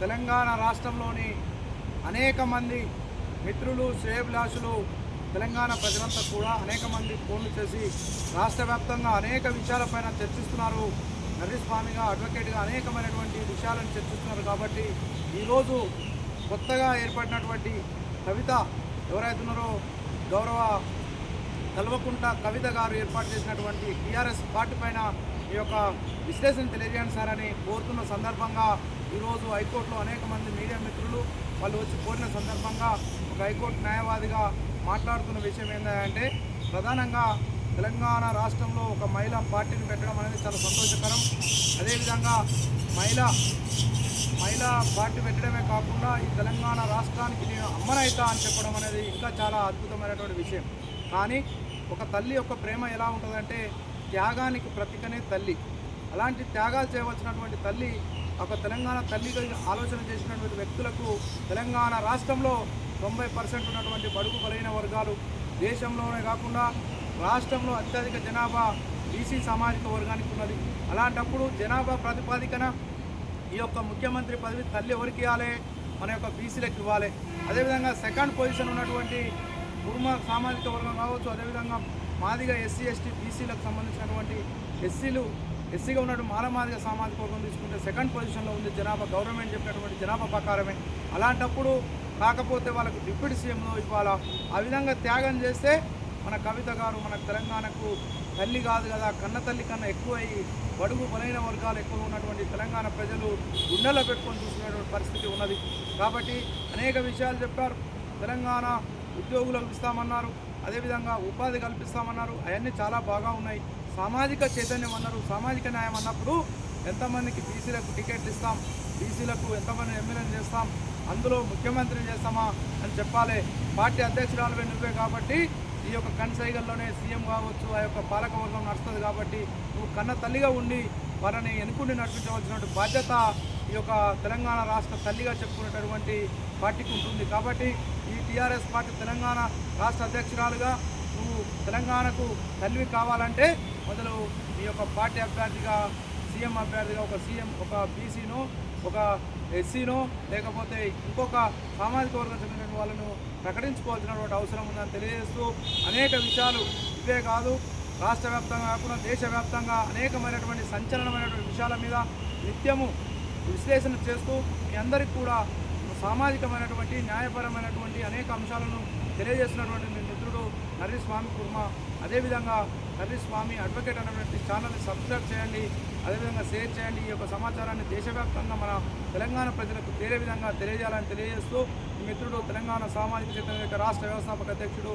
తెలంగాణ రాష్ట్రంలోని అనేక మంది మిత్రులు శ్రేయభిలాషులు తెలంగాణ ప్రజలంతా కూడా అనేక మంది ఫోన్లు చేసి రాష్ట్ర వ్యాప్తంగా అనేక విషయాలపైన చర్చిస్తున్నారు. నర్రి స్వామిగా అడ్వకేట్గా అనేకమైనటువంటి విషయాలను చర్చిస్తున్నారు. కాబట్టి ఈరోజు కొత్తగా ఏర్పడినటువంటి కవిత ఎవరైతే ఉన్నారో గౌరవ కల్వకుంట్ల కవిత గారు ఏర్పాటు చేసినటువంటి టీఆర్ఎస్ పార్టీ పైన ఈ యొక్క విశ్లేషణ తెలియజేయండి సార్ అని కోరుతున్న సందర్భంగా ఈరోజు హైకోర్టులో అనేక మంది మీడియా మిత్రులు వాళ్ళు వచ్చి కోరిన సందర్భంగా ఒక హైకోర్టు న్యాయవాదిగా మాట్లాడుతున్న విషయం ఏంటంటే ప్రధానంగా తెలంగాణ రాష్ట్రంలో ఒక మహిళా పార్టీని పెట్టడం అనేది చాలా సంతోషకరం. అదేవిధంగా మహిళా పార్టీ పెట్టడమే కాకుండా ఈ తెలంగాణ రాష్ట్రానికి నేను అమ్మనైతా అని చెప్పడం అనేది ఇంకా చాలా అద్భుతమైనటువంటి విషయం. కానీ ఒక తల్లి యొక్క ప్రేమ ఎలా ఉంటుందంటే త్యాగానికి ప్రతీకనే తల్లి. అలాంటి త్యాగాలు చేయవలసినటువంటి తల్లి ఒక తెలంగాణ తల్లిగా ఆలోచన చేసినటువంటి వ్యక్తులకు తెలంగాణ రాష్ట్రంలో 90% ఉన్నటువంటి బడుగు బలైన వర్గాలు దేశంలోనే కాకుండా రాష్ట్రంలో అత్యధిక జనాభా బీసీ సామాజిక వర్గానికి ఉన్నది. అలాంటప్పుడు జనాభా ప్రాతిపదికన ఈ యొక్క ముఖ్యమంత్రి పదవి తల్లి ఎవరికి ఇవ్వాలి? మన యొక్క బీసీలకు ఇవ్వాలి. అదేవిధంగా సెకండ్ పొజిషన్ ఉన్నటువంటి కుర్మ సామాజిక వర్గం కావచ్చు, అదేవిధంగా మాదిగా ఎస్సీ ఎస్టీ బీసీలకు సంబంధించినటువంటి ఎస్సీగా ఉన్నటువంటి మాలమాదిగ సామాజిక వర్గం తీసుకుంటే సెకండ్ పొజిషన్లో ఉంది జనాభా. గవర్నమెంట్ చెప్పినటువంటి జనాభా ప్రకారమే. అలాంటప్పుడు కాకపోతే వాళ్ళకు డిప్యూటీ సీఎంలో ఇవ్వాలా? ఆ విధంగా త్యాగం చేస్తే మన కవిత గారు మన తెలంగాణకు తల్లి కాదు కదా, కన్న తల్లి కన్నా ఎక్కువ బడుగు బలైన వర్గాలు ఎక్కువ ఉన్నటువంటి తెలంగాణ ప్రజలు గుండెల్లో పెట్టుకొని చూసుకునేటువంటి పరిస్థితి ఉన్నది. కాబట్టి అనేక విషయాలు చెప్పారు. తెలంగాణ ఉద్యోగులకు ఇస్తామన్నారు, అదేవిధంగా ఉపాధి కల్పిస్తామన్నారు. అవన్నీ చాలా బాగా ఉన్నాయి. సామాజిక చైతన్యం అన్నారు. సామాజిక న్యాయం అన్నప్పుడు ఎంతమందికి బీసీలకు టికెట్లు ఇస్తాం, బీసీలకు ఎంతమంది ఎమ్మెల్యేలు చేస్తాం, అందులో ముఖ్యమంత్రిని చేస్తామా అని చెప్పాలి. పార్టీ అధ్యక్షురాలు నువ్వే కాబట్టి ఈ యొక్క కన్సైగల్లోనే సీఎం కావచ్చు, ఆ యొక్క పాలకవర్గం నడుస్తుంది. కాబట్టి నువ్వు కన్న తల్లిగా ఉండి వారిని ఎన్నుకుండి నడిపించవలసినటువంటి బాధ్యత ఈ యొక్క తెలంగాణ రాష్ట్ర తల్లిగా చెప్పుకునేటటువంటి పార్టీకి ఉంటుంది. కాబట్టి ఈ టీఆర్ఎస్ పార్టీ తెలంగాణ రాష్ట్ర అధ్యక్షురాలుగా నువ్వు తెలంగాణకు తల్లి కావాలంటే మొదలు ఈ యొక్క పార్టీ అభ్యర్థిగా సీఎం అభ్యర్థిగా ఒక బీసీను, ఒక ఎస్సీను, లేకపోతే ఇంకొక సామాజిక వర్గం చెందిన వాళ్ళను ప్రకటించుకోవాల్సినటువంటి అవసరం ఉందని తెలియజేస్తూ అనేక విషయాలు ఇవే కాదు రాష్ట్ర వ్యాప్తంగా కాకుండా దేశవ్యాప్తంగా అనేకమైనటువంటి సంచలనమైనటువంటి విషయాల మీద నిత్యము విశ్లేషణ చేస్తూ మీ అందరికీ కూడా సామాజికమైనటువంటి న్యాయపరమైనటువంటి అనేక అంశాలను తెలియజేస్తున్నటువంటి మీ మిత్రుడు నర్రి స్వామి కుర్మ. అదేవిధంగా నర్రి స్వామి అడ్వకేట్ అనేటువంటి ఛానల్ని సబ్స్క్రైబ్ చేయండి, అదేవిధంగా షేర్ చేయండి. ఈ యొక్క సమాచారాన్ని దేశవ్యాప్తంగా మన తెలంగాణ ప్రజలకు తేలే విధంగా తెలియజేయాలని తెలియజేస్తూ ఈ మిత్రుడు తెలంగాణ సామాజిక చైతన్య రాష్ట్ర వ్యవస్థాపక అధ్యక్షుడు